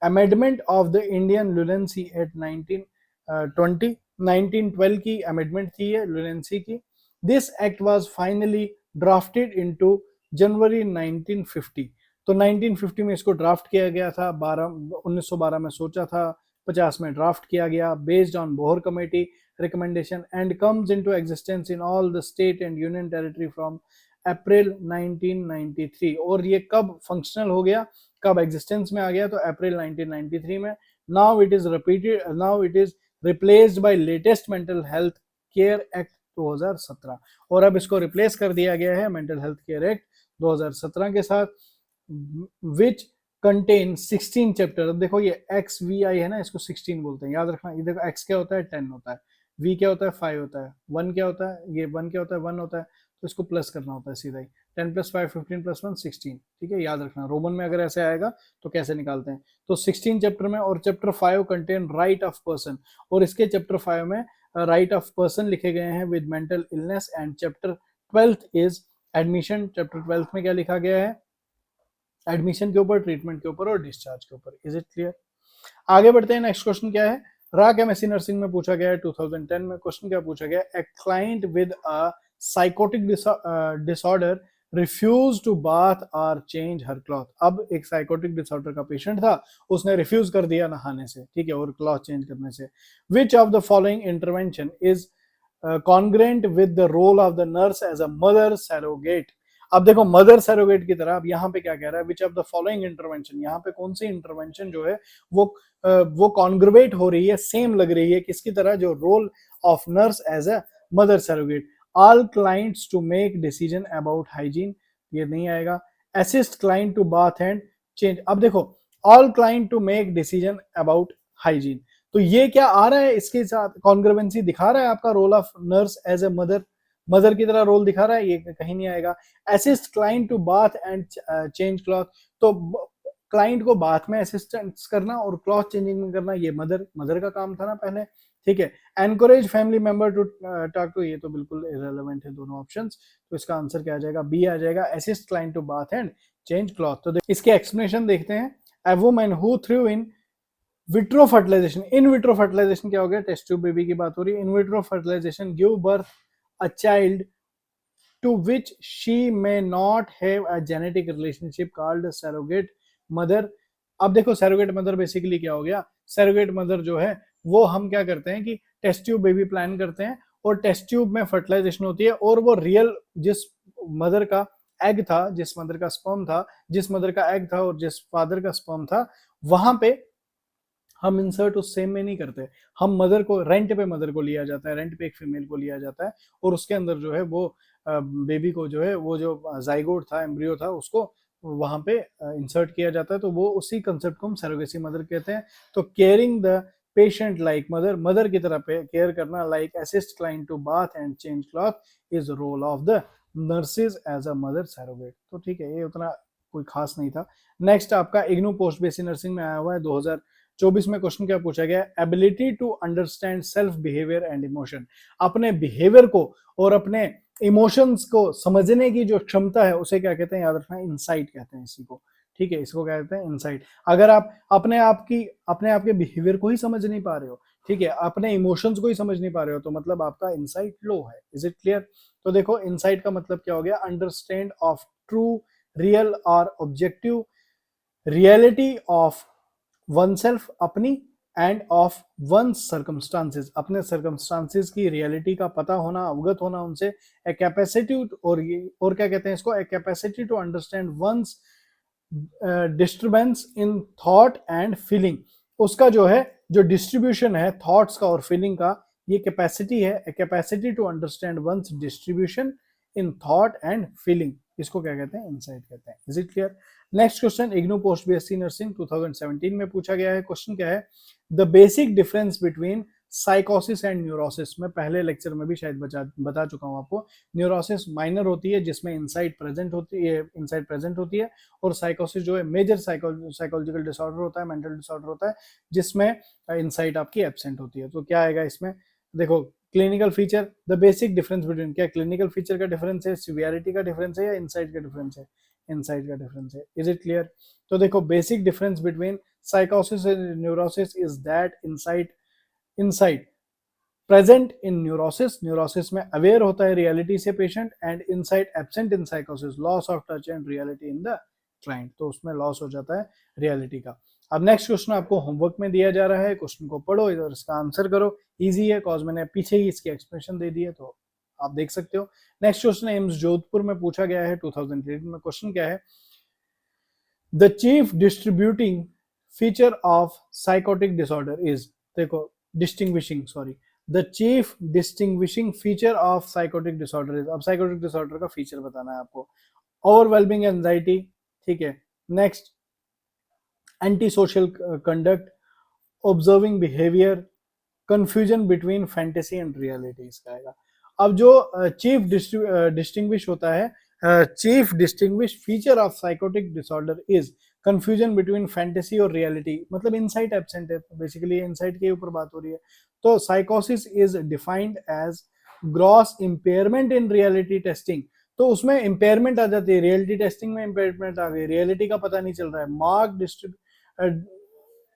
amendment of the Indian lunacy act 1920, 1912 की अमेंडमेंट थी ये लुनेंसी की। This act was finally drafted into January 1950, तो 1950 में इसको ड्राफ्ट किया गया था, 1912 में सोचा था, 50 में ड्राफ्ट किया गया, based on Bohr committee recommendation and comes into existence in all the state and union territory from अप्रैल 1993। और ये कब फंक्शनल हो गया, कब एग्जिस्टेंस में आ गया, तो अप्रैल 1993 में। Now it is repeated, now it is replaced by latest mental health care act 2017, और अब इसको रिप्लेस कर दिया गया है मेंटल हेल्थ केयर एक्ट 2017 के साथ, विच कंटेन 16 चैप्टर। अब देखो ये एक्स वी आई है ना, इसको 16 बोलते हैं, याद रखना। ये देखो एक्स क्या होता है, 10 होता है, वी क्या होता है, 5 होता है, 1 क्या होता है, ये 1 क्या होता है, 1 होता है, तो इसको प्लस करना होता है सीधा ही, 10 + 5 15 + 1 16, ठीक है, याद रखना रोमन में अगर ऐसे आएगा तो कैसे निकालते हैं। तो 16 चैप्टर में, और chapter 5 contain right of person, और इसके चैप्टर 5 में राइट ऑफ पर्सन लिखे गए हैं with mental illness. And chapter 12 is admission. Chapter 12 में क्या लिखा गया है? एडमिशन के ऊपर, ट्रीटमेंट के ऊपर और डिस्चार्ज के ऊपर। Is it clear? आगे बढ़ते हैं। नेक्स्ट क्वेश्चन क्या है? राक एमएससी नर्सिंग में पूछा गया है 2010 में। क्वेश्चन क्या पूछा गया? A client with a psychotic disorder refuse to bath और चेंज हर क्लॉथ। अब एक साइकोटिक डिसऑर्डर का पेशेंट था, उसने रिफ्यूज कर दिया नहाने से, ठीक है, और क्लॉथ चेंज करने से। Which of the following intervention is congruent with the role of the nurse as a mother surrogate. अब देखो मदर सैरोगेट की तरह, अब यहाँ पे क्या कह रहा है? Which of the following intervention, यहाँ पे कौन सी इंटरवेंशन जो है वो कॉन्ग्रवेट हो रही है, सेम लग रही है किसकी तरह? जो role of nurse as a mother surrogate. All clients to make decision about hygiene, ये नहीं आएगा। Assist client to bath and change. अब देखो all client to make decision about hygiene, तो ये क्या आ रहा है? इसके साथ कॉन्ग्रुवेंसी दिखा रहा है आपका role of nurse as a mother, mother की तरह रोल दिखा रहा है, ये कहीं नहीं आएगा। Assist client to bath and change cloth, तो क्लाइंट को बाथ में असिस्टेंस करना और क्लॉथ चेंजिंग में करना, ये मदर का काम था ना पहले, ठीक है। Encourage family member to talk to, ये तो बिल्कुल इररिलेवेंट है दोनों ऑप्शंस, तो इसका आंसर क्या आ जाएगा? बी आ जाएगा, assist client to bath and change cloth. तो इसके एक्सप्लेनेशन देखते हैं। A woman who through in vitro fertilisation. In vitro fertilisation क्या हो गया? टेस्ट ट्यूब बेबी की बात हो रही है। In vitro fertilisation give birth a child to which she may not have a genetic relationship called surrogate mother। अब देखो surrogate mother बेसिकली क्या हो गया? surrogate mother जो है वो हम क्या करते हैं कि टेस्ट ट्यूब बेबी प्लान करते हैं, और टेस्ट ट्यूब में फर्टिलाइजेशन होती है, और वो रियल जिस मदर का एग था, जिस मदर का स्पर्म था, जिस मदर का एग था और जिस फादर का स्पर्म था, वहां पे हम इंसर्ट उस सेम में नहीं करते। हम मदर को रेंट पे, मदर को लिया जाता है, रेंट पे एक फीमेल को लिया जाता है, और उसके अंदर जो है वो बेबी को जो है वो जो जाइगोट था, एम्ब्रियो था, उसको वहां पे इंसर्ट किया जाता है। तो वो उसी कंसेप्ट को हम सरोगेसी मदर कहते हैं। तो caring the patient like mother, mother की तरह केयर करना, like assist client to bath and change cloth is role of the nurses as a mother surrogate. तो ठीक है, ये उतना कोई खास नहीं था। नेक्स्ट आपका इग्नू पोस्ट बेसिक नर्सिंग में आया हुआ है 2024 में। क्वेश्चन क्या पूछा गया? Ability to understand self behaviour and emotion. अपने बिहेवियर को और अपने इमोशंस को समझने की जो क्षमता है उसे क्या कहते हैं? याद रखना, इनसाइट कहते हैं इसी को, ठीक है, इसको क्या कहते हैं? इनसाइट। अगर आप अपने आप के बिहेवियर को ही समझ नहीं पा रहे हो, ठीक है, अपने इमोशंस को ही समझ नहीं पा रहे हो, तो मतलब आपका इनसाइट लो है। Is it clear? तो देखो इनसाइट का मतलब क्या हो गया? अंडरस्टैंड ऑफ ट्रू, रियल और objective reality of one self, अपनी, एंड ऑफ वन सर्कमस्टांसेस, अपने सर्कमस्टांसेस की रियलिटी का पता होना, अवगत होना उनसे। ए कैपेसिटी, और क्या कहते हैं इसको? A capacity to understand one's disturbance in thought and feeling. उसका जो है जो डिस्ट्रीब्यूशन है थॉट्स का और फीलिंग का, ये कैपेसिटी है। A capacity to understand one's distribution in thought and feeling, इसको क्या कहते हैं? इनसाइट कहते हैं। Is it clear? Next question IGNOU post BSc nursing 2017 में पूछा गया है। क्वेश्चन क्या है? द बेसिक डिफरेंस बिटवीन साइकोसिस एंड न्यूरोसिस। मैं पहले लेक्चर में भी शायद बता चुका हूं आपको। न्यूरोसिस माइनर होती है जिसमें इनसाइट प्रेजेंट होती है, और साइकोसिस जो है मेजर साइकोलॉजिकल डिसऑर्डर होता है, मेंटल डिसऑर्डर होता है, जिसमें इनसाइट आपकी एब्सेंट होती है। तो क्या आएगा इसमें? देखो clinical feature, the basic difference between, क्या क्लिनिकल फीचर का डिफरेंस है, सिवियरिटी का डिफरेंस है, या इनसाइट का डिफरेंस है? इनसाइट का डिफरेंस है। Is it clear? तो देखो बेसिक डिफरेंस बिटवीन साइकोसिस and neurosis is that insight present in neurosis, neurosis में अवेयर होता है रियलिटी से patient, and insight absent in साइकोसिस, loss of touch and reality in the client, तो उसमें लॉस हो जाता है रियलिटी का। अब नेक्स्ट क्वेश्चन आपको होमवर्क में दिया जा रहा है, क्वेश्चन को पढ़ो, इधर इसका आंसर करो। इजी है कॉज मैंने पीछे ही इसकी एक्सप्लेनेशन दे दी है, तो आप देख सकते हो। नेक्स्ट क्वेश्चन एम्स जोधपुर में पूछा गया है 2008 में। क्वेश्चन क्या है? The chief distributing feature of psychotic disorder is, देखो distinguishing, sorry, the chief distinguishing feature of psychotic disorder is. अब साइकोटिक डिसऑर्डर का फीचर बताना है आपको। ओवरवेलमिंग एंजाइटी, ठीक है। Next anti social conduct, observing behaviour, confusion between fantasy and reality, इसका आएगा। अब जो चीफ डिस्टिंग्विश होता है chief distinguish feature of psychotic disorder is confusion between fantasy और रियलिटी, मतलब इनसाइट एब्सेंट है, बेसिकली इनसाइट के ऊपर बात हो रही है। तो साइकोसिस is defined as gross impairment in reality testing, तो उसमें इंपेयरमेंट आ जाती है, रियलिटी टेस्टिंग में इंपेयरमेंट आ गई, रियलिटी का पता नहीं चल रहा है। Mark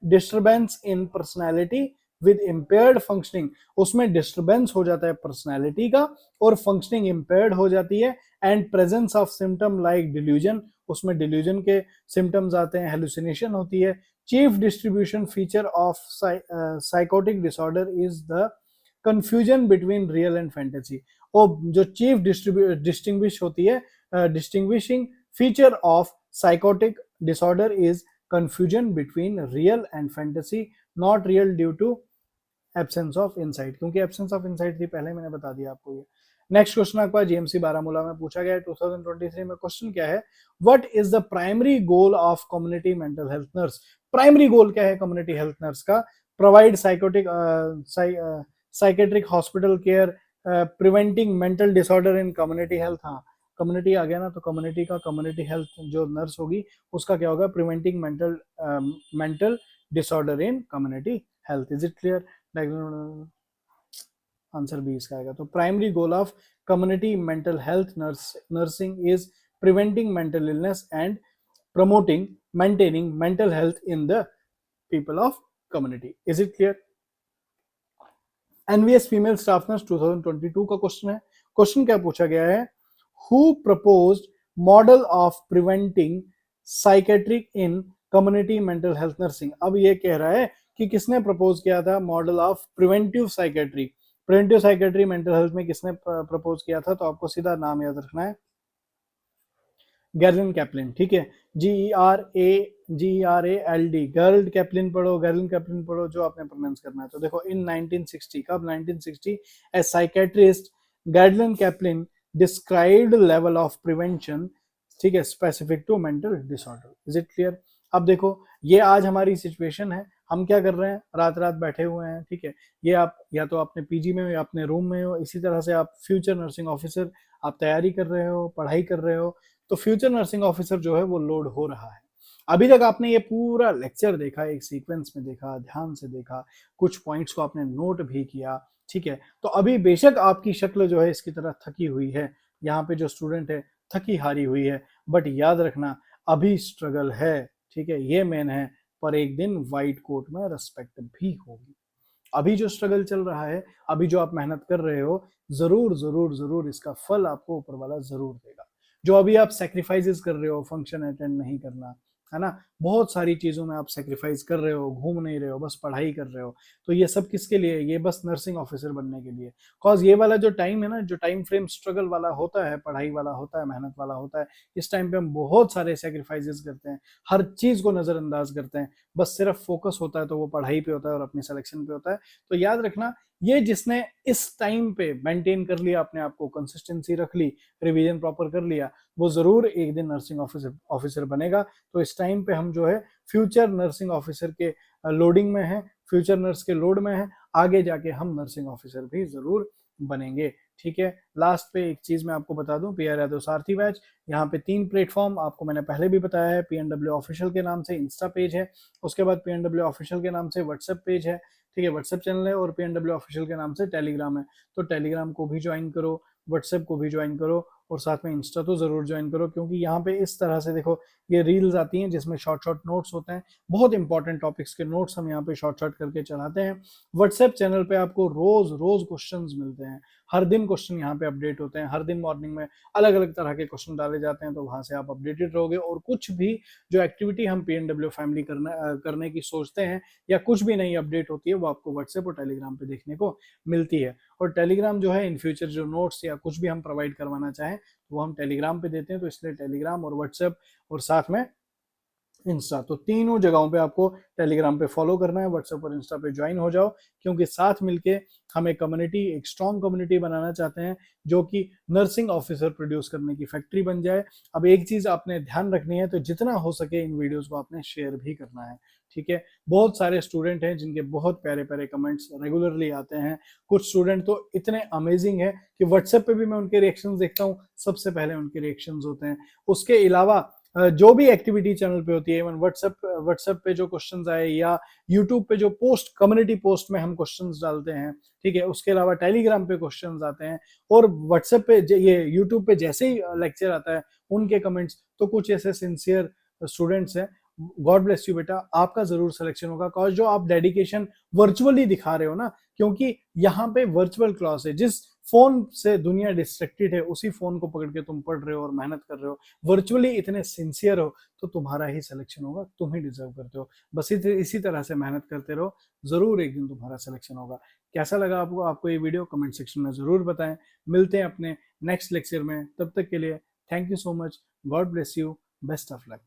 disturbance in personality with impaired functioning, उसमें डिस्टर्बेंस हो जाता है पर्सनैलिटी का और फंक्शनिंग इम्पेयर्ड हो जाती है। And presence of symptom like delusion, उसमें डिल्यूजन के सिम्टम्स आते हैं, हेलुसिनेशन होती है। Chief distribution feature of psychotic disorder is the confusion between real and fantasy, और जो चीफ डिस्टिंग्विश होती है, distinguishing feature of psychotic disorder is confusion between real and fantasy, not real due to absence of insight, क्योंकि absence of insight थी, पहले मैंने बता दिया आपको ये। नेक्स्ट क्वेश्चन आपका जीएमसी बारामूला में पूछा गया है 2023 में। क्वेश्चन क्या है, what is the primary goal of community mental health nurse, primary goal क्या है कम्युनिटी हेल्थ नर्स का, provide psychiatric hospital care, preventing mental disorder in community health. हाँ, कम्युनिटी आ गया ना, तो कम्युनिटी का कम्युनिटी हेल्थ जो नर्स होगी उसका क्या होगा, preventing mental disorder in community health. Is it clear? Answer B इसका आएगा। तो primary goal of community mental health nursing is preventing mental illness and promoting maintaining mental health in the people of community. Is it clear? NVS female staff nurse 2022 का क्वेश्चन है। क्वेश्चन क्या पूछा गया है, who proposed model of preventing psychiatric in community mental health nursing. अब ये कह रहा है कि किसने प्रपोज किया था model of preventive psychiatry, preventive psychiatry mental health में किसने प्रपोज किया था, तो आपको सीधा नाम याद रखना है, गैरलिन कैप्लिन। ठीक है, GERALD, गर्ल्ड कैप्लिन पढ़ो, गैरलिन कैप्लिन पढ़ो, जो आपने प्रोनाउंस करना है। तो देखो इन 1960, कब 1960, ए साइकेट्रिस्ट गैरलिन Caplan described level of prevention, ठीक है, specific to mental disorder. Is it clear? अब देखो ये आज हमारी सिचुएशन है, हम क्या कर रहे हैं, रात रात बैठे हुए हैं, ठीक है, ये आप या तो अपने पीजी में हो या अपने रूम में हो, इसी तरह से आप फ्यूचर नर्सिंग ऑफिसर आप तैयारी कर रहे हो, पढ़ाई कर रहे हो, तो फ्यूचर नर्सिंग ऑफिसर जो है वो लोड हो रहा है। अभी तक आपने ये पूरा लेक्चर देखा, एक सीक्वेंस में देखा, ध्यान से देखा, कुछ पॉइंट्स को आपने नोट भी किया, ठीक है। तो अभी बेशक आपकी शक्ल जो है इसकी तरह थकी हुई है, यहाँ पे जो स्टूडेंट है थकी हारी हुई है, बट याद रखना अभी स्ट्रगल है, ठीक है, ये मेन है, पर एक दिन व्हाइट कोट में रिस्पेक्ट भी होगी। अभी जो स्ट्रगल चल रहा है, अभी जो आप मेहनत कर रहे हो, जरूर जरूर जरूर इसका फल आपको ऊपर वाला जरूर देगा। जो अभी आप सेक्रीफाइसेस कर रहे हो, फंक्शन अटेंड नहीं करना, है ना, बहुत सारी चीजों में आप सेक्रीफाइस कर रहे हो, घूम नहीं रहे हो, बस पढ़ाई कर रहे हो, तो ये सब किसके लिए? ये बस नर्सिंग ऑफिसर बनने के लिए। कॉज ये वाला जो टाइम है ना, जो टाइम फ्रेम स्ट्रगल वाला होता है, पढ़ाई वाला होता है, मेहनत वाला होता है, इस टाइम पे हम बहुत सारे सेक्रीफाइसेस करते हैं, हर चीज को नजरअंदाज करते हैं, बस सिर्फ फोकस होता है तो वो पढ़ाई पे होता है और अपनी सिलेक्शन पे होता है। तो याद रखना, ये जिसने इस टाइम पे मेंटेन कर लिया अपने आप को, कंसिस्टेंसी रख ली, रिवीजन प्रॉपर कर लिया, वो जरूर एक दिन नर्सिंग ऑफिसर बनेगा। तो इस टाइम पे हम जो है फ्यूचर नर्सिंग ऑफिसर के लोडिंग में है, फ्यूचर नर्स के लोड में है, आगे जाके हम नर्सिंग ऑफिसर भी जरूर बनेंगे। ठीक है, लास्ट पे एक चीज मैं आपको बता दूं, पीआर यादव सारथी बैच, यहाँ पे 3 प्लेटफॉर्म आपको मैंने पहले भी बताया है, पीएनडब्ल्यू ऑफिशियल के नाम से इंस्टा पेज है, उसके बाद पीएनडब्ल्यू ऑफिशियल के नाम से व्हाट्सएप पेज है, ठीक है, व्हाट्सएप चैनल है, और पीएनडब्ल्यू ऑफिशियल के नाम से टेलीग्राम है। तो टेलीग्राम को भी ज्वाइन करो, व्हाट्सएप को भी ज्वाइन करो, और साथ में इंस्टा तो जरूर ज्वाइन करो, क्योंकि यहाँ पे इस तरह से देखो ये रील्स आती हैं जिसमें शॉर्ट शॉर्ट नोट्स होते हैं, बहुत इंपॉर्टेंट टॉपिक्स के नोट्स हम यहाँ पे शॉर्ट शॉर्ट करके चलाते हैं। व्हाट्सएप चैनल पे आपको रोज रोज क्वेश्चंस मिलते हैं, हर दिन क्वेश्चन यहाँ पे अपडेट होते हैं, हर दिन मॉर्निंग में अलग अलग तरह के क्वेश्चन डाले जाते हैं, तो वहां से आप अपडेटेड रहोगे। और कुछ भी जो एक्टिविटी हम पीएनडब्ल्यू फैमिली करने की सोचते हैं, या कुछ भी नई अपडेट होती है, वो आपको व्हाट्सएप और टेलीग्राम पे देखने को मिलती है। और टेलीग्राम जो है इन फ्यूचर जो नोट्स या कुछ भी हम प्रोवाइड करवाना चाहें, वो हम टेलीग्राम पे देते हैं, तो इसलिए टेलीग्राम और व्हाट्सएप और साथ में इंस्टा। तो तीनों जगहों पे आपको टेलीग्राम पे फॉलो करना है, व्हाट्सएप और इंस्टा पे ज्वाइन हो जाओ, क्योंकि साथ मिलके हम एक कम्युनिटी, एक स्ट्रॉन्ग कम्युनिटी बनाना चाहते हैं जो कि नर्सिंग ऑफिसर प्रोड्यूस करने की फैक्ट्री बन जाए। अब एक चीज आपने ध्यान रखनी है, तो जितना हो सके इन वीडियोस को आपने शेयर भी करना है, ठीक है। बहुत सारे स्टूडेंट हैं जिनके बहुत प्यारे प्यारे कमेंट्स रेगुलरली आते हैं। कुछ स्टूडेंट तो इतने अमेजिंग है कि व्हाट्सएप पे भी मैं उनके रिएक्शंस देखता हूँ, सबसे पहले उनके रिएक्शंस होते हैं। उसके अलावा जो भी एक्टिविटी चैनल पे होती है, इवन व्हाट्सएप पे जो क्वेश्चंस आए या यूट्यूब पे जो पोस्ट, कम्युनिटी पोस्ट में हम क्वेश्चंस डालते हैं, ठीक है, उसके अलावा टेलीग्राम पे क्वेश्चंस आते हैं, और व्हाट्सएप पे ये यूट्यूब पे जैसे ही लेक्चर आता है उनके कमेंट्स, तो कुछ ऐसे सिंसियर स्टूडेंट्स हैं। गॉड ब्लेस यू बेटा, आपका जरूर सिलेक्शन होगा, कॉज जो आप डेडिकेशन वर्चुअली दिखा रहे हो ना, क्योंकि यहाँ पे वर्चुअल क्लास है, जिस फोन से दुनिया डिस्ट्रैक्टेड है उसी फोन को पकड़ के तुम पढ़ रहे हो और मेहनत कर रहे हो, वर्चुअली इतने सिंसियर हो, तो तुम्हारा ही सिलेक्शन होगा, तुम ही डिजर्व करते हो। बस इसी तरह से मेहनत करते रहो, जरूर एक दिन तुम्हारा सिलेक्शन होगा। कैसा लगा आपको ये वीडियो, कमेंट सेक्शन में जरूर बताएं। मिलते हैं अपने नेक्स्ट लेक्चर में, तब तक के लिए thank you so much, God bless you, best of luck.